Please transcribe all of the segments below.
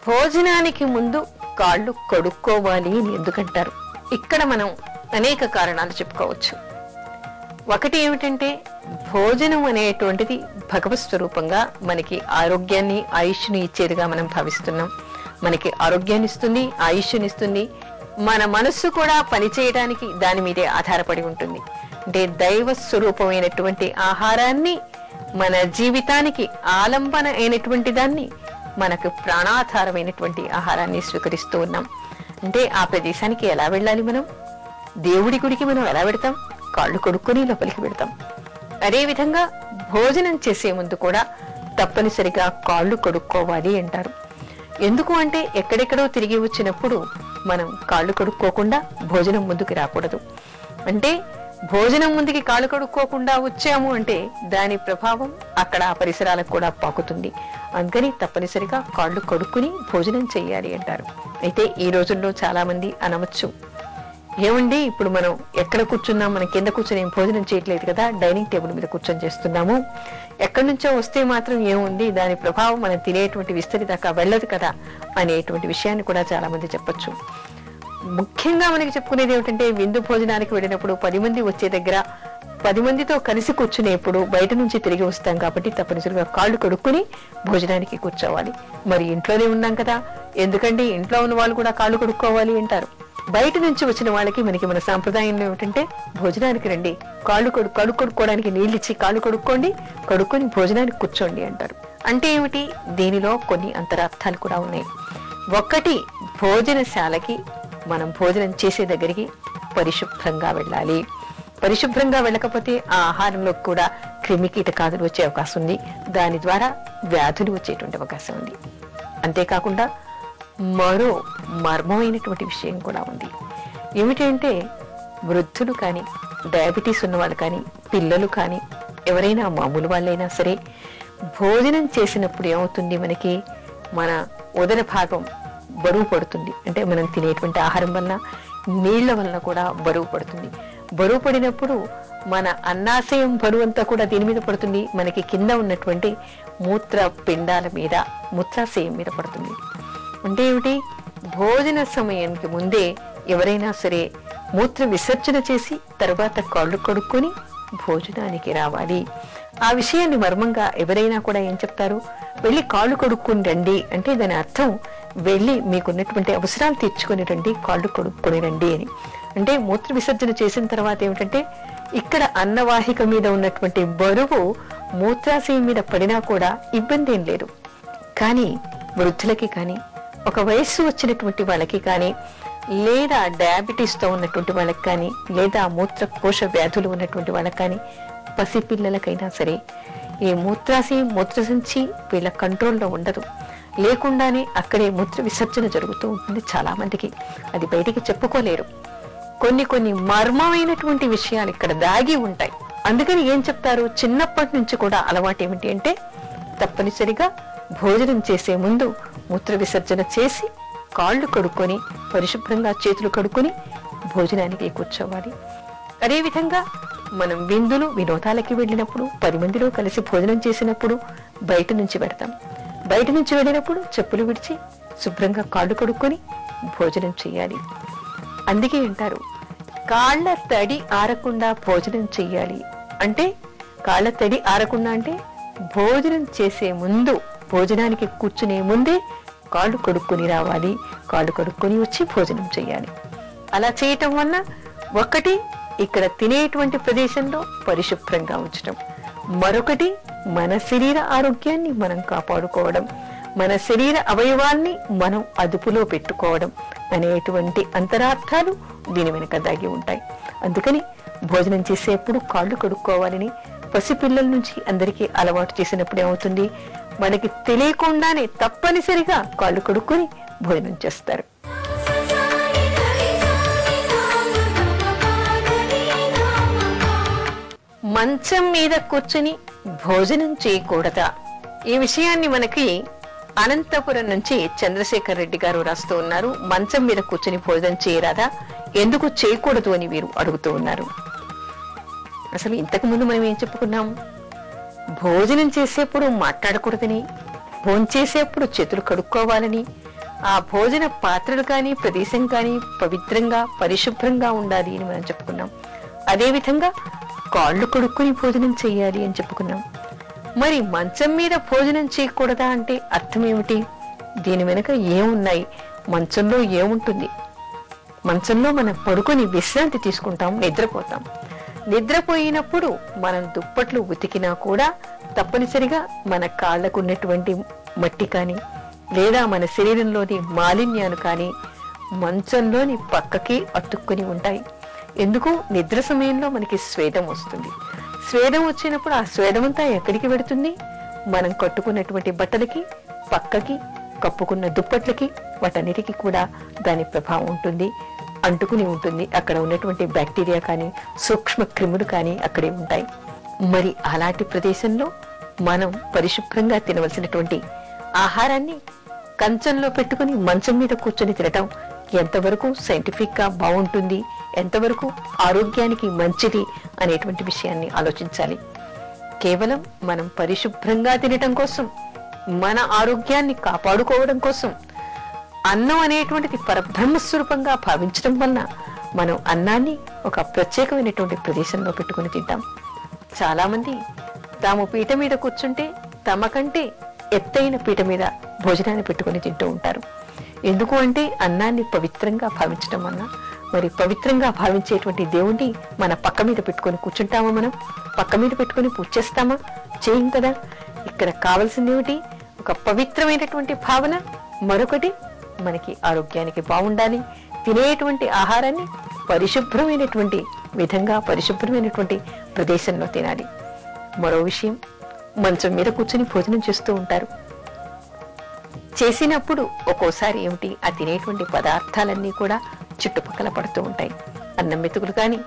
భోజనానికి ముందు కాళ్ళు కడుక్కోవాలి అని ఎందుకంటారు? ఇక్కడ మనం అనేక కారణాలు చెప్పుకోవచ్చు. ఒకటి ఏమిటంటే, భోజనం అనేటువంటిది భగవత్ స్వరూపంగా మనకి ఆరోగ్యాన్ని, ఆయుష్ని ఇచ్చేదిగా మనం భావిస్తున్నాం. మనకి ఆరోగ్యాన్ని ఇస్తుంది, ఆయుష్ని ఇస్తుంది. మన మనస్సు కూడా పనిచేయడానికి దాని మీదే ఆధారపడి ఉంటుంది. అంటే దైవ స్వరూపమైనటువంటి ఆహారాన్ని, మన జీవితానికి ఆలంబన అయినటువంటి దాన్ని, మనకు ప్రాణాధారమైనటువంటి ఆహారాన్ని స్వీకరిస్తూ ఉన్నాం. అంటే ఆ ప్రదేశానికి ఎలా వెళ్ళాలి? మనం దేవుడి గుడికి మనం ఎలా వెడతాం? కాళ్ళు కడుక్కొని లోపలికి వెడతాం. అదేవిధంగా భోజనం చేసే ముందు కూడా తప్పనిసరిగా కాళ్ళు కడుక్కోవాలి అంటారు. ఎందుకు అంటే, ఎక్కడెక్కడో తిరిగి వచ్చినప్పుడు మనం కాళ్ళు కడుక్కోకుండా భోజనం ముందుకు రాకూడదు. అంటే భోజనం ముందుకి కాళ్ళు కడుక్కోకుండా వచ్చాము అంటే దాని ప్రభావం అక్కడ ఆ పరిసరాలకు కూడా పాకుతుంది. అందుకని తప్పనిసరిగా కాళ్ళు కడుక్కుని భోజనం చెయ్యాలి అంటారు. అయితే ఈ రోజుల్లో చాలా మంది అనవచ్చు, ఏమండి ఇప్పుడు మనం ఎక్కడ కూర్చున్నాం, మనం కింద కూర్చొని భోజనం చేయట్లేదు కదా, డైనింగ్ టేబుల్ మీద కూర్చొని చేస్తున్నాము, ఎక్కడి నుంచో వస్తే మాత్రం ఏముంది, దాని ప్రభావం మనం తినేటువంటి విస్తరి దాకా వెళ్ళదు కదా అనేటువంటి విషయాన్ని కూడా చాలా మంది చెప్పచ్చు. ముఖ్యంగా మనకి చెప్పుకునేది ఏమిటంటే, విందు భోజనానికి వెళ్ళినప్పుడు 10 మంది వచ్చే దగ్గర 10 మందితో కలిసి కూర్చునేప్పుడు బయట నుంచి తిరిగి వస్తాం కాబట్టి తప్పనిసరిగా కాళ్ళు కడుక్కుని భోజనానికి కూర్చోవాలి. మరి ఇంట్లోనే ఉన్నాం కదా, ఎందుకండి ఇంట్లో ఉన్న వాళ్ళు కూడా కాళ్ళు కడుక్కోవాలి అంటారు. బయట నుంచి వచ్చిన వాళ్ళకి మనకి మన సాంప్రదాయంలో ఏమిటంటే, భోజనానికి రండి, కాళ్ళు కడుక్కోవడానికి నీళ్ళు ఇచ్చి కాళ్ళు కడుక్కొని భోజనానికి కూర్చోండి అంటారు. అంటే ఏమిటి? దీనిలో కొన్ని అంతరార్థాలు కూడా ఉన్నాయి. ఒకటి, భోజనశాలకి మనం భోజనం చేసే దగ్గరికి పరిశుభ్రంగా వెళ్ళాలి. పరిశుభ్రంగా వెళ్ళకపోతే ఆ ఆహారంలో కూడా క్రిమి కీటకాదులు వచ్చే అవకాశం ఉంది. దాని ద్వారా వ్యాధులు వచ్చేటువంటి అవకాశం ఉంది. అంతేకాకుండా మరో మర్మమైనటువంటి విషయం కూడా ఉంది. ఏమిటంటే, వృద్ధులు కానీ, డయాబెటీస్ ఉన్న వాళ్ళు కానీ, పిల్లలు కానీ, ఎవరైనా మామూలు వాళ్ళైనా సరే భోజనం చేసినప్పుడు ఏమవుతుంది, మనకి మన ఉదర భాగం బరువు పడుతుంది. అంటే మనం తినేటువంటి ఆహారం వలన, నీళ్ల వలన కూడా బరువు పడుతుంది. బరువు పడినప్పుడు మన అన్నాశయం బరువు అంతా కూడా దీని మీద పడుతుంది. మనకి కింద ఉన్నటువంటి మూత్ర పిండాల మీద, మూత్రాశయం మీద పడుతుంది. అంటే ఏమిటి? భోజన సమయానికి ముందే ఎవరైనా సరే మూత్ర విసర్జన చేసి తర్వాత కాళ్ళు కడుక్కొని భోజనానికి రావాలి. ఆ విషయాన్ని మర్మంగా ఎవరైనా కూడా ఏం చెప్తారు, వెళ్ళి కాళ్ళు కడుక్కుని రండి అంటే దాని అర్థం వెళ్ళి మీకున్నటువంటి అవసరాలు తీర్చుకొని రండి, కాళ్ళు కడుక్కొని రండి అని. అంటే మూత్ర విసర్జన చేసిన తర్వాత ఏమిటంటే, ఇక్కడ అన్నవాహిక మీద ఉన్నటువంటి బరువు మూత్రాశయం మీద పడినా కూడా ఇబ్బంది ఏం లేదు. కానీ వృద్ధులకి కానీ, ఒక వయస్సు వచ్చినటువంటి వాళ్ళకి కానీ, లేదా డయాబెటీస్ తో ఉన్నటువంటి వాళ్ళకి కానీ, లేదా మూత్రకోశ వ్యాధులు ఉన్నటువంటి వాళ్ళకి కానీ, పసిపిల్లలకైనా సరే ఈ మూత్రాశయం, మూత్రసంచి వీళ్ళ కంట్రోల్లో ఉండదు. లేకుండానే అక్కడే మూత్ర విసర్జన జరుగుతూ ఉంటుంది చాలా మందికి. అది బయటికి చెప్పుకోలేరు. కొన్ని మర్మమైనటువంటి విషయాలు ఇక్కడ దాగి ఉంటాయి. అందుకని ఏం చెప్తారు, చిన్నప్పటి నుంచి కూడా అలవాటు ఏమిటి అంటే, తప్పనిసరిగా భోజనం చేసే ముందు మూత్ర విసర్జన చేసి కాళ్ళు కడుక్కొని పరిశుభ్రంగా చేతులు కడుక్కొని భోజనానికి కూర్చోవాలి. అదేవిధంగా మనం విందులు వినోదాలకి వెళ్ళినప్పుడు 10 మందిలో కలిసి భోజనం చేసినప్పుడు బయట నుంచి పెడతాం. బయట నుంచి వెళ్ళినప్పుడు చెప్పులు విడిచి శుభ్రంగా కాళ్ళు కడుక్కొని భోజనం చేయాలి. అందుకే అంటారు, కాళ్ళ తడి ఆరకుండా భోజనం చెయ్యాలి. అంటే కాళ్ళ తడి ఆరకుండా అంటే భోజనం చేసే ముందు, భోజనానికి కూర్చునే ముందే కాళ్ళు కడుక్కొని రావాలి, కాళ్ళు కడుక్కొని వచ్చి భోజనం చేయాలి. అలా చేయటం వల్ల ఒకటి, ఇక్కడ తినేటువంటి ప్రదేశంలో పరిశుభ్రంగా ఉంచడం, మరొకటి మన శరీర ఆరోగ్యాన్ని మనం కాపాడుకోవడం, మన శరీర అవయవాల్ని మనం అదుపులో పెట్టుకోవడం అనేటువంటి అంతరార్థాలు దీని వెనుక దాగి ఉంటాయి. అందుకని భోజనం చేసేప్పుడు కాళ్ళు కడుక్కోవాలని పసిపిల్లల నుంచి అందరికీ అలవాటు చేసినప్పుడు ఏమవుతుంది, మనకి తెలియకుండానే తప్పనిసరిగా కాళ్ళు కడుక్కొని భోజనం చేస్తారు. మంచం మీద కూర్చుని భోజనం చేయకూడదా? ఈ విషయాన్ని మనకి అనంతపురం నుంచి చంద్రశేఖర్ రెడ్డి గారు రాస్తూ ఉన్నారు. మంచం మీద కూర్చుని భోజనం చేయరాదా, ఎందుకు చేయకూడదు అని వీరు అడుగుతూ ఉన్నారు. అసలు ఇంతకు ముందు మనం ఏం చెప్పుకున్నాం, భోజనం చేసేప్పుడు మాట్లాడకూడదని, భోంచేసేప్పుడు చేతులు కడుక్కోవాలని, ఆ భోజన పాత్రలు కానీ ప్రదేశం కానీ పవిత్రంగా పరిశుభ్రంగా ఉండాలి అని మనం చెప్పుకున్నాం. అదేవిధంగా కాళ్ళు కడుక్కుని భోజనం చేయాలి అని చెప్పుకున్నాం. మరి మంచం మీద భోజనం చేయకూడదా అంటే అర్థం ఏమిటి? దీని వెనుక ఏమున్నాయి? మంచంలో ఏముంటుంది? మంచంలో మనం పడుకొని విశ్రాంతి తీసుకుంటాం, నిద్రపోతాం. నిద్రపోయినప్పుడు మనం దుప్పట్లు ఉతికినా కూడా తప్పనిసరిగా మన కాళ్లకు ఉన్నటువంటి మట్టి కానీ లేదా మన శరీరంలోని మాలిన్యాలు కానీ మంచంలోని పక్కకి అతుక్కుని ఉంటాయి. ఎందుకు? నిద్ర సమయంలో మనకి స్వేదం వస్తుంది. స్వేదం వచ్చినప్పుడు ఆ స్వేదమంతా ఎక్కడికి వెడుతుంది? మనం కట్టుకున్నటువంటి బట్టలకి, పక్కకి, కప్పుకున్న దుప్పట్లకి, వాటన్నిటికీ కూడా దాని ప్రభావం ఉంటుంది, అంటుకుని ఉంటుంది. అక్కడ ఉన్నటువంటి బ్యాక్టీరియా కానీ సూక్ష్మ క్రిములు కానీ అక్కడే ఉంటాయి. మరి అలాంటి ప్రదేశంలో మనం పరిశుభ్రంగా తినవలసినటువంటి ఆహారాన్ని కంచంలో పెట్టుకుని మంచం మీద కూర్చొని తినటం ఎంతవరకు సైంటిఫిక్ గా బాగుంటుంది, ఎంతవరకు ఆరోగ్యానికి మంచిది అనేటువంటి విషయాన్ని ఆలోచించాలి. కేవలం మనం పరిశుభ్రంగా తినటం కోసం, మన ఆరోగ్యాన్ని కాపాడుకోవడం కోసం అన్నం అనేటువంటిది పరబ్రహ్మస్వరూపంగా భావించడం వలన మనం అన్నాన్ని ఒక ప్రత్యేకమైనటువంటి ప్రదేశంలో పెట్టుకుని తింటాం. చాలా మంది తాము పీట మీద కూర్చుంటే తమ కంటే ఎత్తైన పీట మీద భోజనాన్ని పెట్టుకుని తింటూ ఉంటారు. ఎందుకు అంటే అన్నాన్ని పవిత్రంగా భావించడం వలన. మరి పవిత్రంగా భావించేటువంటి దేవుణ్ణి మన పక్క మీద పెట్టుకొని కూర్చుంటామా? మనం పక్క మీద పెట్టుకుని పూజ చేస్తామా? చేయం కదా. ఇక్కడ కావలసింది ఏమిటి? ఒక పవిత్రమైనటువంటి భావన, మరొకటి మనకి ఆరోగ్యానికి బాగుండాలి. తినేటువంటి ఆహారాన్ని పరిశుభ్రమైనటువంటి విధంగా పరిశుభ్రమైనటువంటి ప్రదేశంలో తినాలి. మరో విషయం, మంచం మీద కూర్చొని భోజనం చేస్తూ ఉంటారు. చేసినప్పుడు ఒక్కోసారి ఏమిటి, ఆ తినేటువంటి పదార్థాలన్నీ కూడా చుట్టుపక్కల పడుతూ ఉంటాయి. అన్నం మెతుకులు కానీ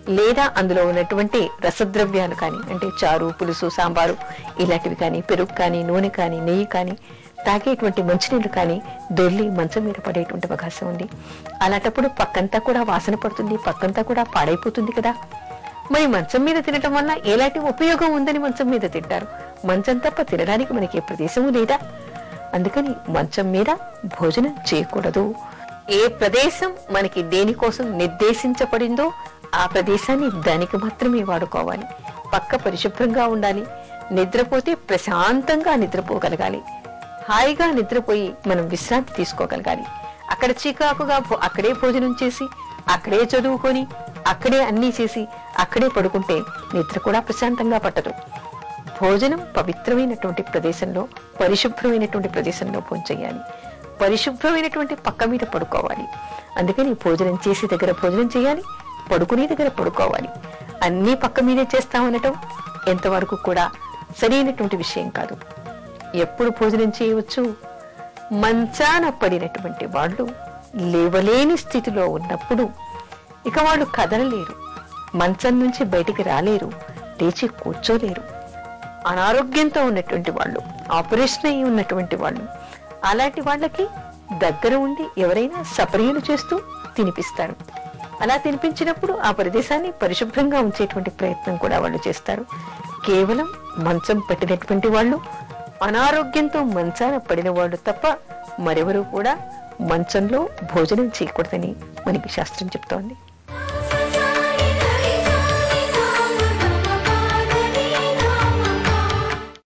లేదా అందులో ఉన్నటువంటి రసద్రవ్యాలు కానీ, అంటే చారు, పులుసు, సాంబారు ఇలాంటివి కానీ, పెరుగు కానీ, నూనె కానీ, నెయ్యి కానీ, తాగేటువంటి మంచినీళ్లు కానీ దొర్లి మంచం మీద పడేటువంటి అవకాశం ఉంది. అలాంటప్పుడు పక్కంతా కూడా వాసన పడుతుంది, పక్కంతా కూడా పాడైపోతుంది కదా. మరి మంచం మీద తినటం వల్ల ఎలాంటి ఉపయోగం ఉందని మంచం మీద తింటారు? మంచం తప్ప తినడానికి మనకి ఏ ప్రదేశము లేదా? అందుకని మంచం మీద భోజనం చేయకూడదు. ఏ ప్రదేశం మనకి దేనికోసం నిర్దేశించబడిందో ఆ ప్రదేశాన్ని దానికి మాత్రమే వాడుకోవాలి. పక్క పరిశుభ్రంగా ఉండాలి. నిద్రపోతే ప్రశాంతంగా నిద్రపోగలగాలి. హాయిగా నిద్రపోయి మనం విశ్రాంతి తీసుకోగలగాలి. అక్కడ చీకాకుగా అక్కడే భోజనం చేసి, అక్కడే చదువుకొని, అక్కడే అన్నీ చేసి అక్కడే పడుకుంటే నిద్ర కూడా ప్రశాంతంగా పట్టదు. భోజనం పవిత్రమైనటువంటి ప్రదేశంలో, పరిశుభ్రమైనటువంటి ప్రదేశంలో భోంచేయాలి. పరిశుభ్రమైనటువంటి పక్క మీద పడుకోవాలి. అందుకని భోజనం చేసి దగ్గర భోజనం చేయాలి, పడుకునే దగ్గర పడుకోవాలి. అన్నీ పక్క మీదే చేస్తామనటం ఎంతవరకు కూడా సరైనటువంటి విషయం కాదు. ఎప్పుడు భోజనం చేయవచ్చు? మంచాన పడినటువంటి వాళ్ళు లేవలేని స్థితిలో ఉన్నప్పుడు, ఇక వాళ్ళు కదలలేరు, మంచం నుంచి బయటికి రాలేరు, లేచి కూర్చోలేరు. అనారోగ్యంతో ఉన్నటువంటి వాళ్ళు, ఆపరేషన్ అయి ఉన్నటువంటి వాళ్ళు, అలాంటి వాళ్ళకి దగ్గర ఉండి ఎవరైనా సపర్యలు చేస్తూ తినిపిస్తారు. అలా తినిపించినప్పుడు ఆ ప్రదేశాన్ని పరిశుభ్రంగా ఉంచేటువంటి ప్రయత్నం కూడా వాళ్ళు చేస్తారు. కేవలం మంచం పెట్టినటువంటి వాళ్ళు, అనారోగ్యంతో మంచాన పడిన వాళ్ళు తప్ప మరెవరూ కూడా మంచంలో భోజనం చేయకూడదని మనకి శాస్త్రం చెప్తోంది.